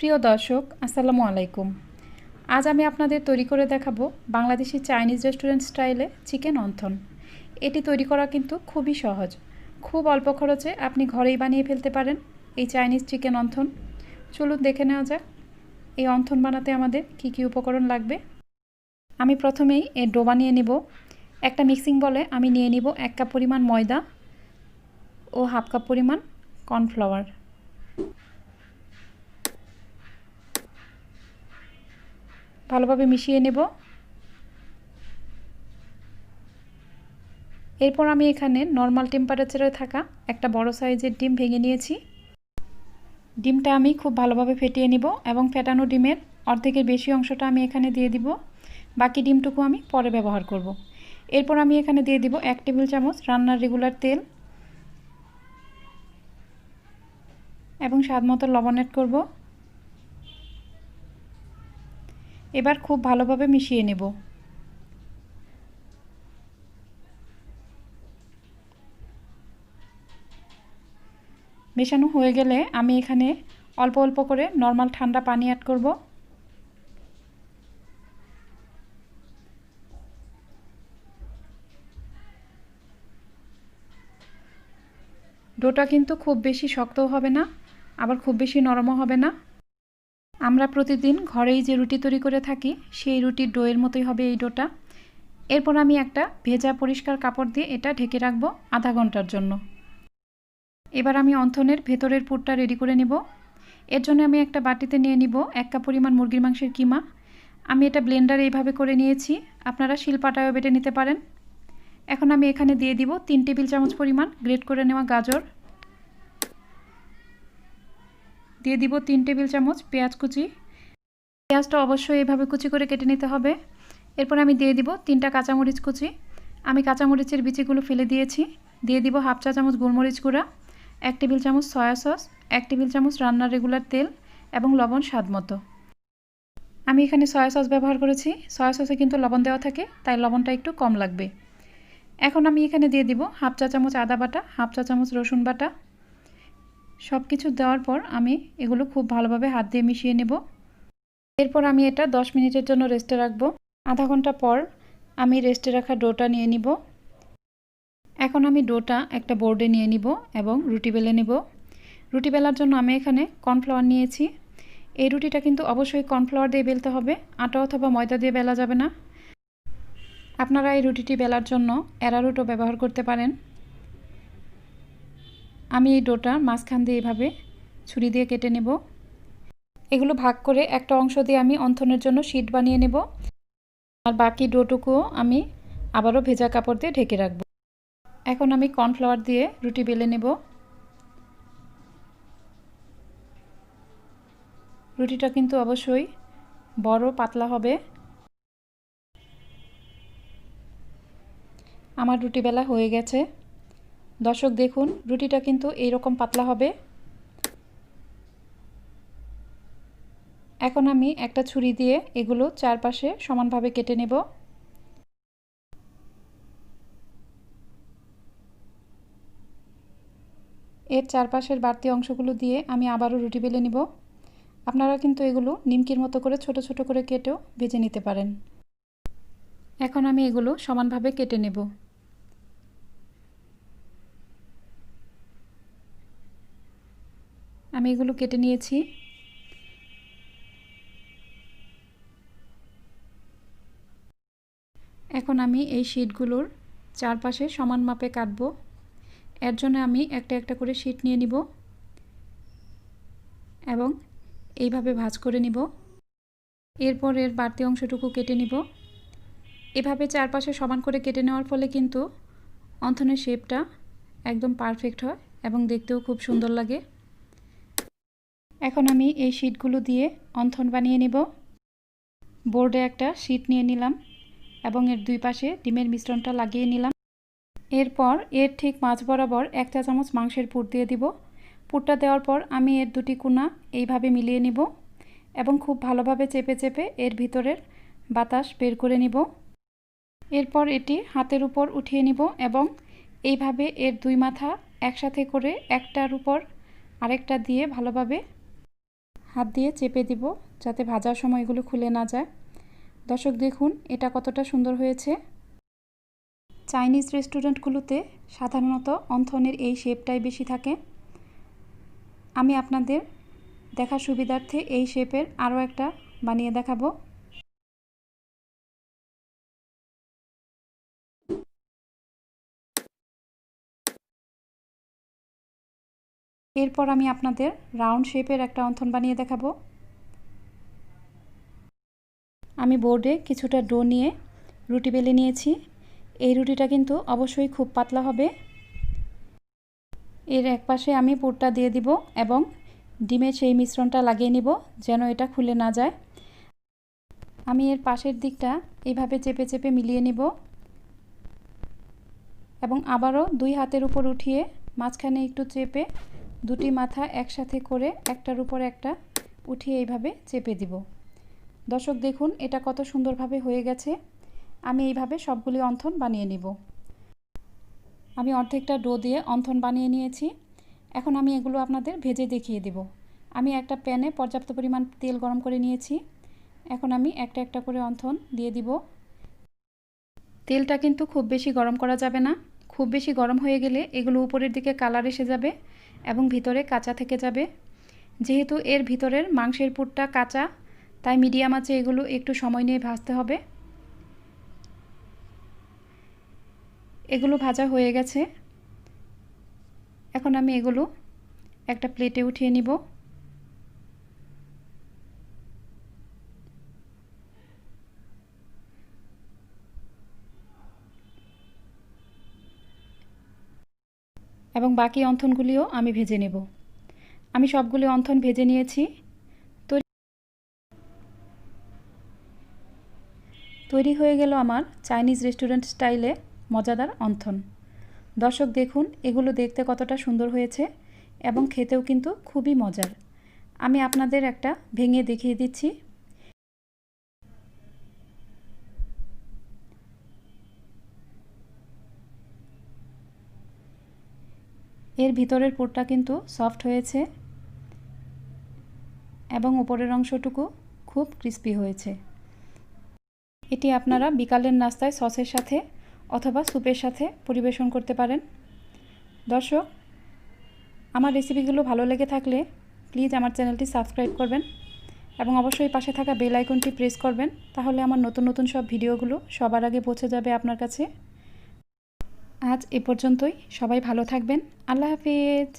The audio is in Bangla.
প্রিয় দর্শক, আসসালামু আলাইকুম। আজ আমি আপনাদের তৈরি করে দেখাবো বাংলাদেশি চাইনিজ রেস্টুরেন্ট স্টাইলে চিকেন অনথন। এটি তৈরি করা কিন্তু খুবই সহজ। খুব অল্প খরচে আপনি ঘরেই বানিয়ে ফেলতে পারেন এই চাইনিজ চিকেন অনথন। চলুন দেখে নেওয়া যাক এই অনথন বানাতে আমাদের কী কী উপকরণ লাগবে। আমি প্রথমেই এর ডো বানিয়ে নেব। একটা মিক্সিং বলে আমি নিয়ে নিব 1 কাপ পরিমাণ ময়দা ও হাফ কাপ পরিমাণ কর্নফ্লাওয়ার। ভালোভাবে মিশিয়ে নেব। এরপর আমি এখানে নর্মাল টেম্পারেচারে থাকা একটা বড় সাইজের ডিম ভেঙে নিয়েছি। ডিমটা আমি খুব ভালোভাবে ফেটিয়ে নিব এবং ফেটানো ডিমের অর্ধেকের বেশি অংশটা আমি এখানে দিয়ে দিব। বাকি ডিমটুকু আমি পরে ব্যবহার করব। এরপর আমি এখানে দিয়ে দিব 1 টেবিল চামচ রান্নার রেগুলার তেল এবং স্বাদমতো লবণ অ্যাড করব। এবার খুব ভালোভাবে মিশিয়ে নেব। মেশানো হয়ে গেলে আমি এখানে অল্প অল্প করে নর্মাল ঠান্ডা পানি অ্যাড করব। ডোটা কিন্তু খুব বেশি শক্তও হবে না, আবার খুব বেশি নরমও হবে না। আমরা প্রতিদিন ঘরেই যে রুটি তৈরি করে থাকি সেই রুটির ডোয়ের মতোই হবে এই ডোটা। এরপর আমি একটা ভেজা পরিষ্কার কাপড় দিয়ে এটা ঢেকে রাখবো আধা ঘন্টার জন্য। এবার আমি অনথনের ভেতরের পুরটা রেডি করে নিব। এর জন্য আমি একটা বাটিতে নিয়ে নিব 1 কাপ পরিমাণ মুরগির মাংসের কিমা। আমি এটা ব্লেন্ডারে এইভাবে করে নিয়েছি, আপনারা শিলপাটায়ও বেটে নিতে পারেন। এখন আমি এখানে দিয়ে দিব 3 টেবিল চামচ পরিমাণ গ্রেট করে নেওয়া গাজর, দিয়ে দিব 3 টেবিল চামচ পেঁয়াজ কুচি। পেঁয়াজটা অবশ্যই এইভাবে কুচি করে কেটে নিতে হবে। এরপর আমি দিয়ে দিব 3টা কাঁচামরিচ কুচি। আমি কাঁচামরিচের বিচিগুলো ফেলে দিয়েছি। দিয়ে দিব হাফ চা চামচ গোলমরিচ গুঁড়া, 1 টেবিল চামচ সয়া সস, 1 টেবিল চামচ রান্নার রেগুলার তেল এবং লবণ স্বাদমতো। আমি এখানে সয়া সস ব্যবহার করেছি। সয়া সসে কিন্তু লবণ দেওয়া থাকে, তাই লবণটা একটু কম লাগবে। এখন আমি এখানে দিয়ে দিব হাফ চা চামচ আদা বাটা, হাফ চা চামচ রসুন বাটা। সব কিছু দেওয়ার পর আমি এগুলো খুব ভালোভাবে হাত দিয়ে মিশিয়ে নেব। এরপর আমি এটা 10 মিনিটের জন্য রেস্টে রাখবো। আধা ঘন্টা পর আমি রেস্টে রাখা ডোটা নিয়ে নিব। এখন আমি ডোটা একটা বোর্ডে নিয়ে নিব এবং রুটি বেলে নেব। রুটি বেলার জন্য আমি এখানে কর্নফ্লাওয়ার নিয়েছি। এই রুটিটা কিন্তু অবশ্যই কর্নফ্লাওয়ার দিয়ে বেলতে হবে, আটা অথবা ময়দা দিয়ে বেলা যাবে না। আপনারা এই রুটিটি বেলার জন্য অ্যারারুটও ব্যবহার করতে পারেন। আমি এই ডোটা মাঝখান দিয়ে এভাবে ছুরি দিয়ে কেটে নেব। এগুলো ভাগ করে একটা অংশ দিয়ে আমি অনথনের জন্য শীট বানিয়ে নেব, আর বাকি ডোটুকুও আমি আবারও ভেজা কাপড় দিয়ে ঢেকে রাখব। এখন আমি কর্নফ্লাওয়ার দিয়ে রুটি বেলে নেব। রুটিটা কিন্তু অবশ্যই বড় পাতলা হবে। আমার রুটি বেলা হয়ে গেছে। দর্শক দেখুন, রুটিটা কিন্তু এইরকম পাতলা হবে। এখন আমি একটা ছুরি দিয়ে এগুলো চারপাশে সমানভাবে কেটে নেব। এর চারপাশের বাড়তি অংশগুলো দিয়ে আমি আবারও রুটি বেলে নিব। আপনারা কিন্তু এগুলো নিমকির মতো করে ছোট ছোট করে কেটেও ভেজে নিতে পারেন। এখন আমি এগুলো সমানভাবে কেটে নেব। আমি এগুলো কেটে নিয়েছি। এখন আমি এই শীটগুলোর চারপাশে সমান মাপে কাটবো। এর জন্য আমি একটা একটা করে শীট নিয়ে নিব এবং এইভাবে ভাঁজ করে নিব। এরপর এর বাড়তি অংশটুকু কেটে নিব। এভাবে চারপাশে সমান করে কেটে নেওয়ার ফলে কিন্তু অনথনের শেপটা একদম পারফেক্ট হয় এবং দেখতেও খুব সুন্দর লাগে। এখন আমি এই শীটগুলো দিয়ে অনথন বানিয়ে নিব। বোর্ডে একটা শীট নিয়ে নিলাম এবং এর দুই পাশে ডিমের মিশ্রণটা লাগিয়ে নিলাম। এরপর এর ঠিক মাঝ বরাবর 1 চা চামচ মাংসের পুর দিয়ে দিব। পুরটা দেওয়ার পর আমি এর দুটি কোণা এইভাবে মিলিয়ে নিব এবং খুব ভালোভাবে চেপে চেপে এর ভিতরের বাতাস বের করে নিব। এরপর এটি হাতের উপর উঠিয়ে নিব এবং এইভাবে এর দুই মাথা একসাথে করে একটার উপর আরেকটা দিয়ে ভালোভাবে হাত দিয়ে চেপে দিব যাতে ভাজার সময় এগুলো খুলে না যায়। দর্শক দেখুন এটা কতটা সুন্দর হয়েছে। চাইনিজ রেস্টুরেন্টগুলোতে সাধারণত অন্থনের এই শেপটাই বেশি থাকে। আমি আপনাদের দেখার সুবিধার্থে এই শেপের আরও একটা বানিয়ে দেখাবো। এরপর আমি আপনাদের রাউন্ড শেপের একটা অন্থন বানিয়ে দেখাবো। আমি বোর্ডে কিছুটা ডো নিয়ে রুটি বেলে নিয়েছি। এই রুটিটা কিন্তু অবশ্যই খুব পাতলা হবে। এর একপাশে আমি পুরটা দিয়ে দিব এবং ডিমের সেই মিশ্রণটা লাগিয়ে নিব যেন এটা খুলে না যায়। আমি এর পাশের দিকটা এইভাবে চেপে চেপে মিলিয়ে নিব এবং আবারও দুই হাতের উপর উঠিয়ে মাঝখানে একটু চেপে দুটি মাথা একসাথে করে একটার উপর একটা উঠিয়ে এইভাবে চেপে দিব। দর্শক দেখুন এটা কত সুন্দরভাবে হয়ে গেছে। আমি এইভাবে সবগুলি অন্থন বানিয়ে নিব। আমি অর্ধেকটা ডো দিয়ে অন্থন বানিয়ে নিয়েছি। এখন আমি এগুলো আপনাদের ভেজে দেখিয়ে দেব। আমি একটা প্যানে পর্যাপ্ত পরিমাণ তেল গরম করে নিয়েছি। এখন আমি একটা একটা করে অন্থন দিয়ে দিব। তেলটা কিন্তু খুব বেশি গরম করা যাবে না। খুব বেশি গরম হয়ে গেলে এগুলো উপরের দিকে কালার এসে যাবে এবং ভিতরে কাঁচা থেকে যাবে। যেহেতু এর ভিতরের মাংসের পুরটা কাঁচা, তাই মিডিয়াম আঁচে এগুলো একটু সময় নিয়ে ভাজতে হবে। এগুলো ভাজা হয়ে গেছে। এখন আমি এগুলো একটা প্লেটে উঠিয়ে নিব। এবং বাকি অন্থনগুলিও আমি ভেজে নেব। আমি সবগুলি অন্থন ভেজে নিয়েছি। তৈরি হয়ে গেল আমার চাইনিজ রেস্টুরেন্ট স্টাইলে মজাদার অন্থন। দর্শক দেখুন এগুলো দেখতে কতটা সুন্দর হয়েছে এবং খেতেও কিন্তু খুবই মজার। আমি আপনাদের একটা ভেঙে দেখিয়ে দিচ্ছি। এর ভিতরের পুরটা কিন্তু সফট হয়েছে এবং উপরের অংশটুকু খুব ক্রিস্পি হয়েছে। এটি আপনারা বিকালের নাস্তায় সসের সাথে অথবা স্যুপের সাথে পরিবেশন করতে পারেন। দর্শক আমার রেসিপিগুলো ভালো লেগে থাকলে প্লিজ আমার চ্যানেলটি সাবস্ক্রাইব করবেন এবং অবশ্যই পাশে থাকা বেল আইকনটি প্রেস করবেন, তাহলে আমার নতুন নতুন সব ভিডিওগুলো সবার আগে পৌঁছে যাবে আপনার কাছে। আজ এ পর্যন্তই। সবাই ভালো থাকবেন। আল্লাহ হাফেজ।